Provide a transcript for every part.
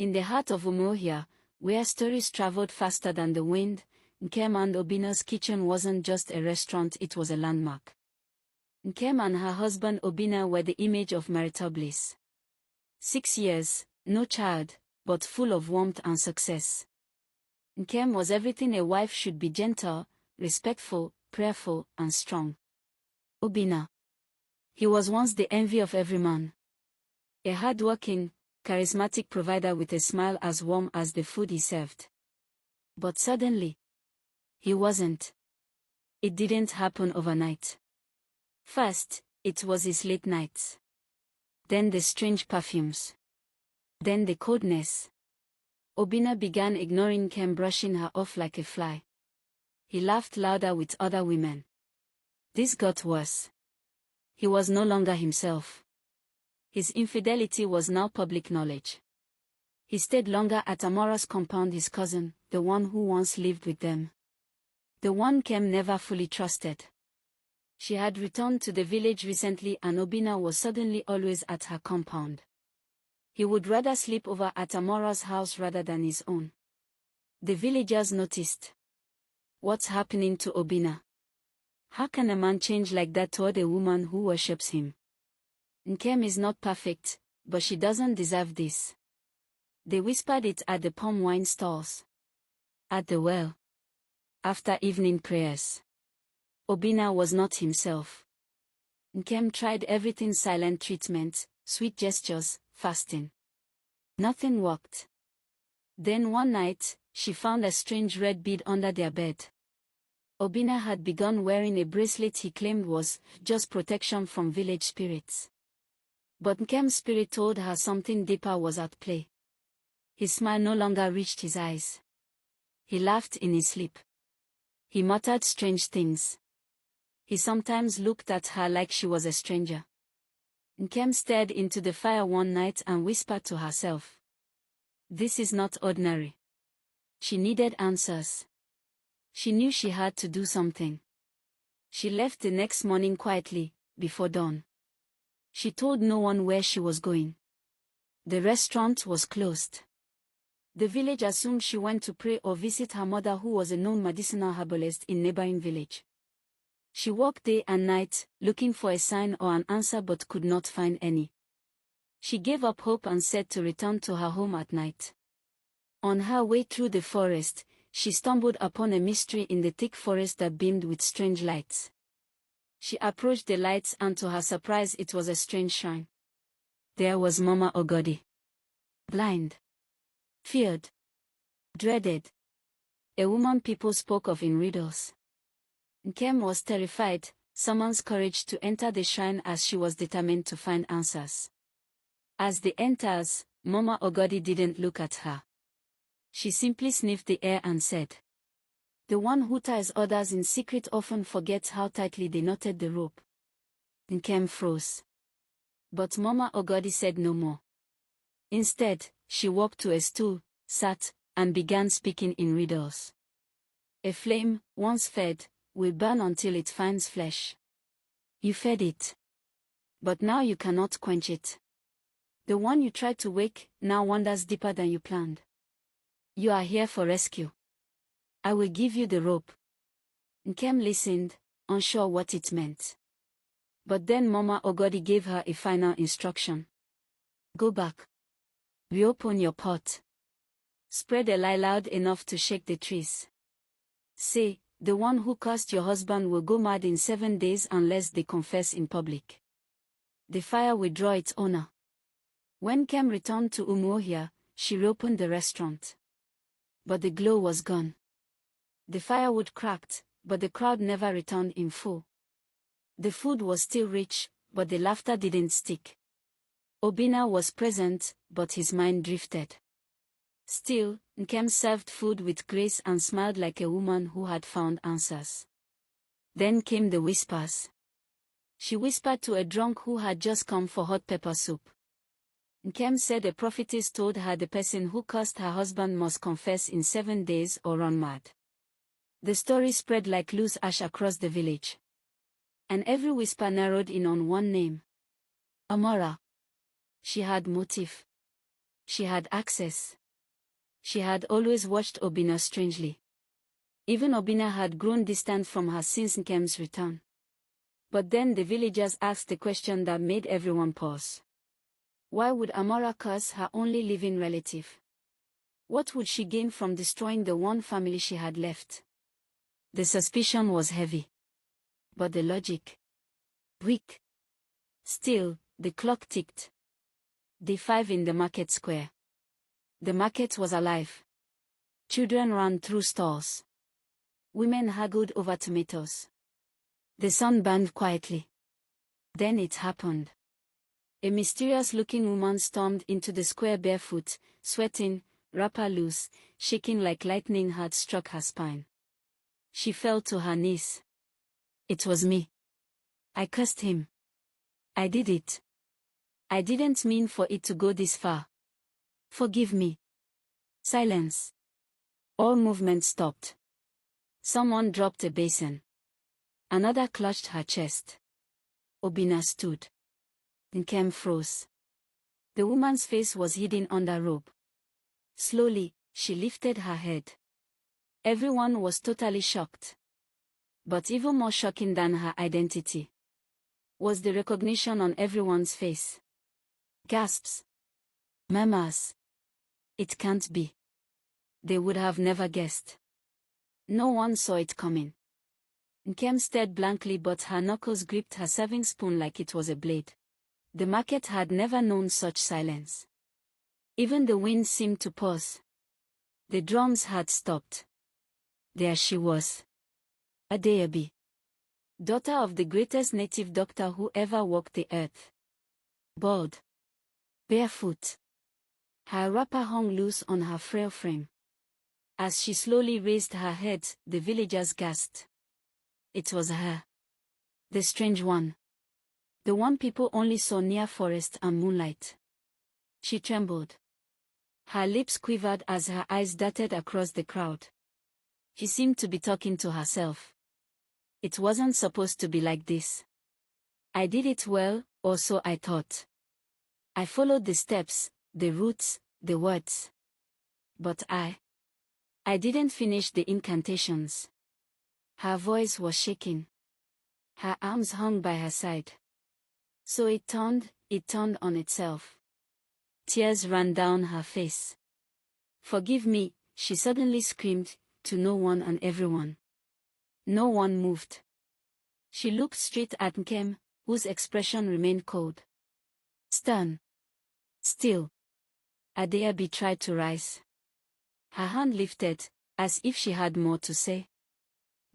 In the heart of Umuahia, where stories traveled faster than the wind, Nkem and Obina's kitchen wasn't just a restaurant, it was a landmark. Nkem and her husband Obina were the image of marital bliss. 6 years, no child, but full of warmth and success. Nkem was everything a wife should be: gentle, respectful, prayerful, and strong. Obina. He was once the envy of every man. A hard-working, charismatic provider with a smile as warm as the food he served. But suddenly, he wasn't. It didn't happen overnight. First, it was his late nights. Then the strange perfumes. Then the coldness. Obina began ignoring Nkem, brushing her off like a fly. He laughed louder with other women. This got worse. He was no longer himself. His infidelity was now public knowledge. He stayed longer at Amora's compound, his cousin, the one who once lived with them. The one Nkem never fully trusted. She had returned to the village recently and Obina was suddenly always at her compound. He would rather sleep over at Amora's house rather than his own. The villagers noticed. What's happening to Obina? How can a man change like that toward a woman who worships him? Nkem is not perfect, but she doesn't deserve this. They whispered it at the palm wine stalls. At the well. After evening prayers. Obina was not himself. Nkem tried everything: silent treatment, sweet gestures, fasting. Nothing worked. Then one night, she found a strange red bead under their bed. Obina had begun wearing a bracelet he claimed was just protection from village spirits. But Nkem's spirit told her something deeper was at play. His smile no longer reached his eyes. He laughed in his sleep. He muttered strange things. He sometimes looked at her like she was a stranger. Nkem stared into the fire one night and whispered to herself. This is not ordinary. She needed answers. She knew she had to do something. She left the next morning quietly, before dawn. She told no one where she was going. The restaurant was closed. The village assumed she went to pray or visit her mother, who was a known medicinal herbalist in neighboring village. She walked day and night, looking for a sign or an answer but could not find any. She gave up hope and said to return to her home at night. On her way through the forest, she stumbled upon a mystery in the thick forest that beamed with strange lights. She approached the lights and to her surprise it was a strange shrine. There was Mama Ogodi. Blind. Feared. Dreaded. A woman people spoke of in riddles. Nkem was terrified, summoned courage to enter the shrine as she was determined to find answers. As they entered, Mama Ogodi didn't look at her. She simply sniffed the air and said, "The one who ties others in secret often forgets how tightly they knotted the rope." Nkem froze. But Mama Ogodi said no more. Instead, she walked to a stool, sat, and began speaking in riddles. A flame, once fed, will burn until it finds flesh. You fed it. But now you cannot quench it. The one you tried to wake now wanders deeper than you planned. You are here for rescue. I will give you the rope. Nkem listened, unsure what it meant. But then Mama Ogodi gave her a final instruction. Go back. Reopen your pot. Spread a lie loud enough to shake the trees. Say, the one who cursed your husband will go mad in 7 days unless they confess in public. The fire will draw its owner. When Nkem returned to Umuahia, she reopened the restaurant. But the glow was gone. The firewood cracked, but the crowd never returned in full. The food was still rich, but the laughter didn't stick. Obina was present, but his mind drifted. Still, Nkem served food with grace and smiled like a woman who had found answers. Then came the whispers. She whispered to a drunk who had just come for hot pepper soup. Nkem said a prophetess told her the person who cursed her husband must confess in 7 days or run mad. The story spread like loose ash across the village. And every whisper narrowed in on one name. Amora. She had motive. She had access. She had always watched Obina strangely. Even Obina had grown distant from her since Nkem's return. But then the villagers asked the question that made everyone pause. Why would Amara curse her only living relative? What would she gain from destroying the one family she had left? The suspicion was heavy. But the logic? Weak. Still, the clock ticked. Day 5 in the market square. The market was alive. Children ran through stalls. Women haggled over tomatoes. The sun burned quietly. Then it happened. A mysterious-looking woman stormed into the square barefoot, sweating, wrapper loose, shaking like lightning had struck her spine. She fell to her knees. It was me. I cursed him. I did it. I didn't mean for it to go this far. Forgive me. Silence. All movement stopped. Someone dropped a basin. Another clutched her chest. Obina stood. Nkem froze. The woman's face was hidden under robe. Slowly, she lifted her head. Everyone was totally shocked. But even more shocking than her identity was the recognition on everyone's face. Gasps. Murmurs. It can't be. They would have never guessed. No one saw it coming. Nkem stared blankly, but her knuckles gripped her serving spoon like it was a blade. The market had never known such silence. Even the wind seemed to pause. The drums had stopped. There she was. Adeyabi. Daughter of the greatest native doctor who ever walked the earth. Bald. Barefoot. Her wrapper hung loose on her frail frame. As she slowly raised her head, the villagers gasped. It was her. The strange one. The one people only saw near forest and moonlight. She trembled. Her lips quivered as her eyes darted across the crowd. She seemed to be talking to herself. It wasn't supposed to be like this. I did it well, or so I thought. I followed the steps, the routes, the words. But I didn't finish the incantations. Her voice was shaking. Her arms hung by her side. So it turned on itself. Tears ran down her face. Forgive me, she suddenly screamed, to no one and everyone. No one moved. She looked straight at Nkem, whose expression remained cold. Stern. Still. Adeyabi tried to rise. Her hand lifted, as if she had more to say.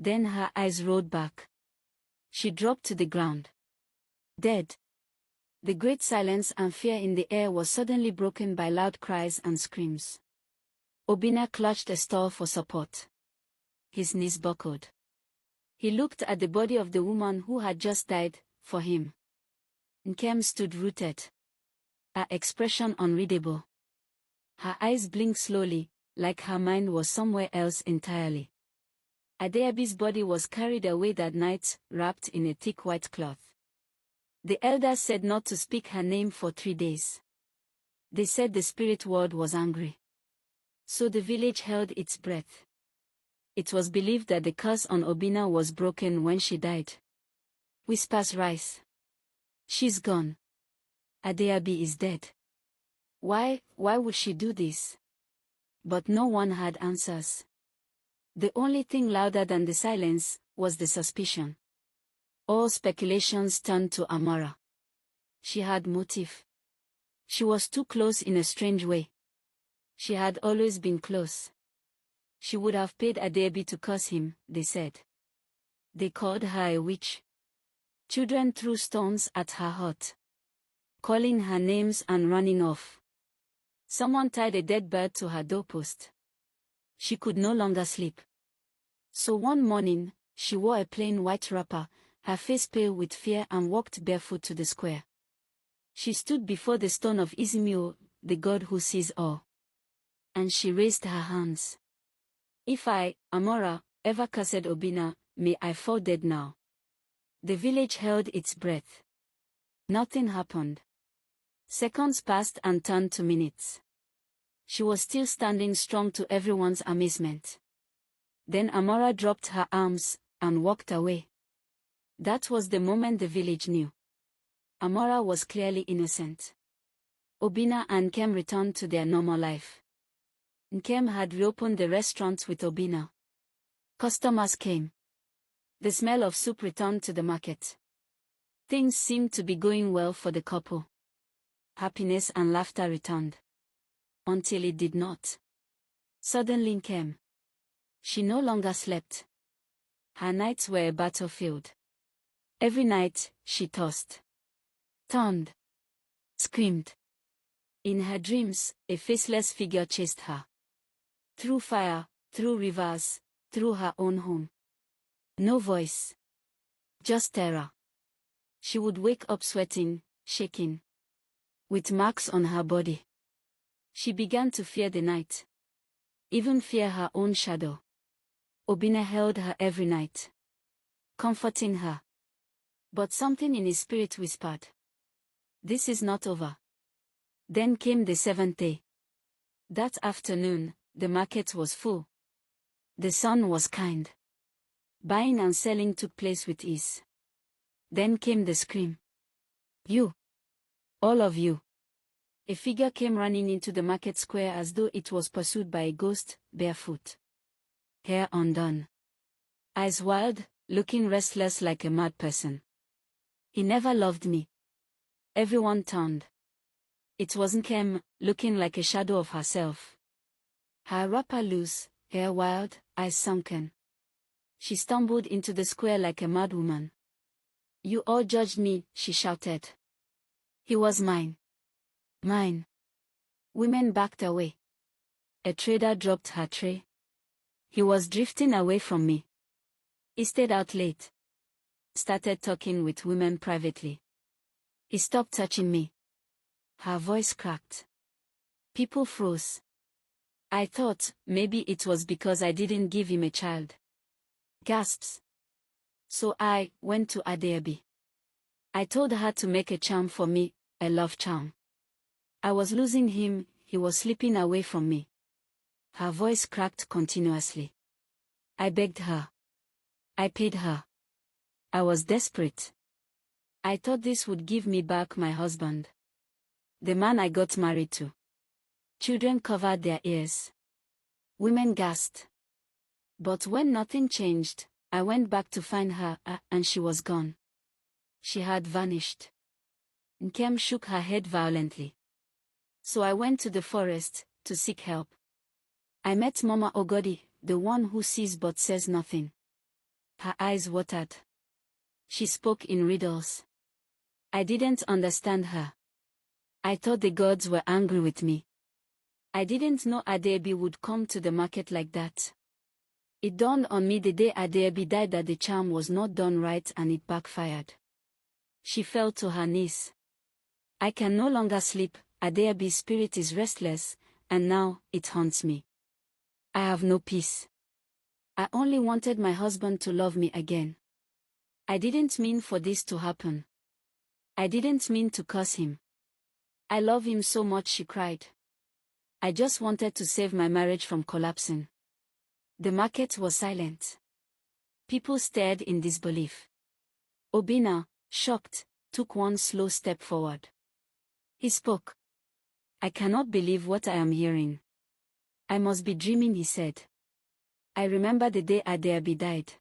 Then her eyes rolled back. She dropped to the ground. Dead. The great silence and fear in the air was suddenly broken by loud cries and screams. Obina clutched a stall for support. His knees buckled. He looked at the body of the woman who had just died, for him. Nkem stood rooted. Her expression unreadable. Her eyes blinked slowly, like her mind was somewhere else entirely. Adeyabi's body was carried away that night, wrapped in a thick white cloth. The elders said not to speak her name for 3 days. They said the spirit world was angry. So the village held its breath. It was believed that the curse on Obina was broken when she died. Whispers rise. She's gone. Adeyabi is dead. Why would she do this? But no one had answers. The only thing louder than the silence was the suspicion. All speculations turned to Amara. She had motive. She was too close in a strange way. She had always been close. She would have paid Adeyabi to curse him, they said. They called her a witch. Children threw stones at her hut, calling her names and running off. Someone tied a dead bird to her doorpost. She could no longer sleep. So one morning, she wore a plain white wrapper, her face pale with fear, and walked barefoot to the square. She stood before the stone of Izimio, the god who sees all. And she raised her hands. If I, Amora, ever cursed Obina, may I fall dead now. The village held its breath. Nothing happened. Seconds passed and turned to minutes. She was still standing strong to everyone's amazement. Then Amora dropped her arms and walked away. That was the moment the village knew. Amora was clearly innocent. Obinna and Nkem returned to their normal life. Nkem had reopened the restaurant with Obinna. Customers came. The smell of soup returned to the market. Things seemed to be going well for the couple. Happiness and laughter returned. Until it did not. Suddenly Nkem. She no longer slept. Her nights were a battlefield. Every night, she tossed, turned, screamed. In her dreams, a faceless figure chased her. Through fire, through rivers, through her own home. No voice. Just terror. She would wake up sweating, shaking, with marks on her body. She began to fear the night. Even fear her own shadow. Obinna held her every night, comforting her. But something in his spirit whispered, "This is not over." Then came the seventh day. That afternoon, the market was full. The sun was kind. Buying and selling took place with ease. Then came the scream. "You! All of you!" A figure came running into the market square as though it was pursued by a ghost, barefoot. Hair undone. Eyes wild, looking restless like a mad person. "He never loved me." Everyone turned. It wasn't Nkem, looking like a shadow of herself. Her wrapper loose, hair wild, eyes sunken. She stumbled into the square like a mad woman. "You all judged me," she shouted. "He was mine. Mine." Women backed away. A trader dropped her tray. "He was drifting away from me. He stayed out late. Started talking with women privately. He stopped touching me." Her voice cracked. People froze. "I thought maybe it was because I didn't give him a child." Gasps. "So I went to Adeobi. I told her to make a charm for me, a love charm. I was losing him, he was slipping away from me." Her voice cracked continuously. "I begged her. I paid her. I was desperate. I thought this would give me back my husband. The man I got married to." Children covered their ears. Women gasped. But when nothing changed, I went back to find her, and she was gone. She had vanished. Nkem shook her head violently. "So I went to the forest, to seek help. I met Mama Ogodi, the one who sees but says nothing." Her eyes watered. She spoke in riddles. "I didn't understand her. I thought the gods were angry with me. I didn't know Adeobi would come to the market like that. It dawned on me the day Adeobi died that the charm was not done right and it backfired." She fell to her knees. "I can no longer sleep, Adeobi's spirit is restless, and now it haunts me. I have no peace. I only wanted my husband to love me again. I didn't mean for this to happen. I didn't mean to curse him. I love him so much," she cried. "I just wanted to save my marriage from collapsing." The market was silent. People stared in disbelief. Obinna, shocked, took one slow step forward. He spoke. "I cannot believe what I am hearing. I must be dreaming," he said. "I remember the day Adeobi died.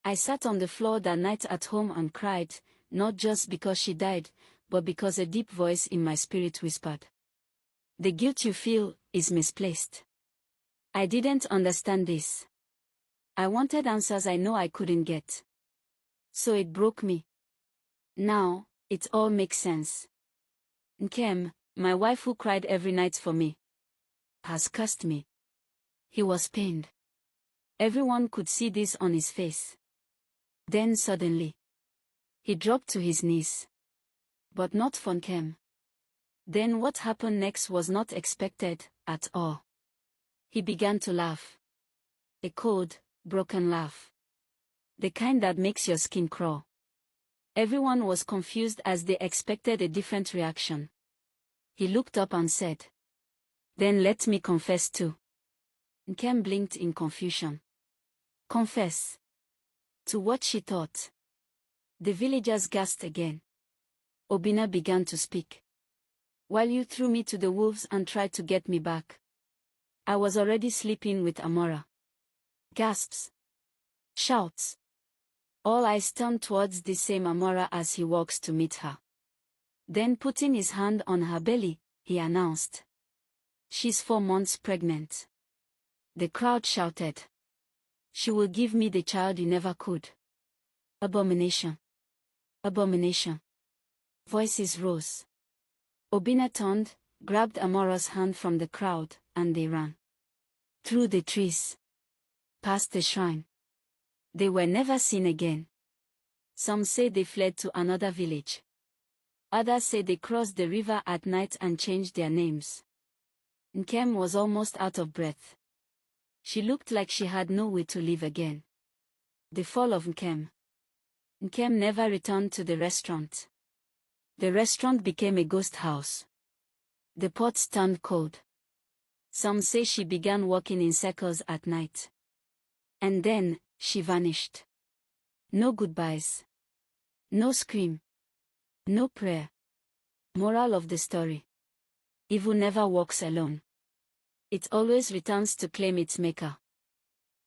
I sat on the floor that night at home and cried, not just because she died, but because a deep voice in my spirit whispered, 'The guilt you feel is misplaced.' I didn't understand this. I wanted answers I know I couldn't get. So it broke me. Now, it all makes sense. Nkem, my wife who cried every night for me, has cursed me." He was pained. Everyone could see this on his face. Then suddenly, he dropped to his knees. But not for Nkem. Then what happened next was not expected, at all. He began to laugh. A cold, broken laugh. The kind that makes your skin crawl. Everyone was confused as they expected a different reaction. He looked up and said, Then let me confess too. Nkem blinked in confusion. Confess? To what she thought? The villagers gasped again. Obina began to speak. While you threw me to the wolves and tried to get me back, I was already sleeping with Amora. Gasps. Shouts. All eyes turned towards the same Amora as he walks to meet her. Then putting his hand on her belly, he announced. She's 4 months pregnant. The crowd shouted. She will give me the child you never could. Abomination. Abomination. Voices rose. Obina turned, grabbed Amora's hand from the crowd, and they ran. Through the trees. Past the shrine. They were never seen again. Some say they fled to another village. Others say they crossed the river at night and changed their names. Nkem was almost out of breath. She looked like she had no way to live again. The fall of Nkem. Nkem never returned to the restaurant. The restaurant became a ghost house. The pots turned cold. Some say she began walking in circles at night. And then, she vanished. No goodbyes. No scream. No prayer. Moral of the story. Evil never walks alone. It always returns to claim its maker.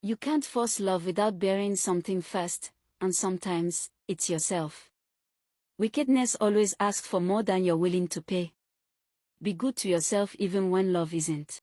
You can't force love without bearing something first, and sometimes, it's yourself. Wickedness always asks for more than you're willing to pay. Be good to yourself even when love isn't.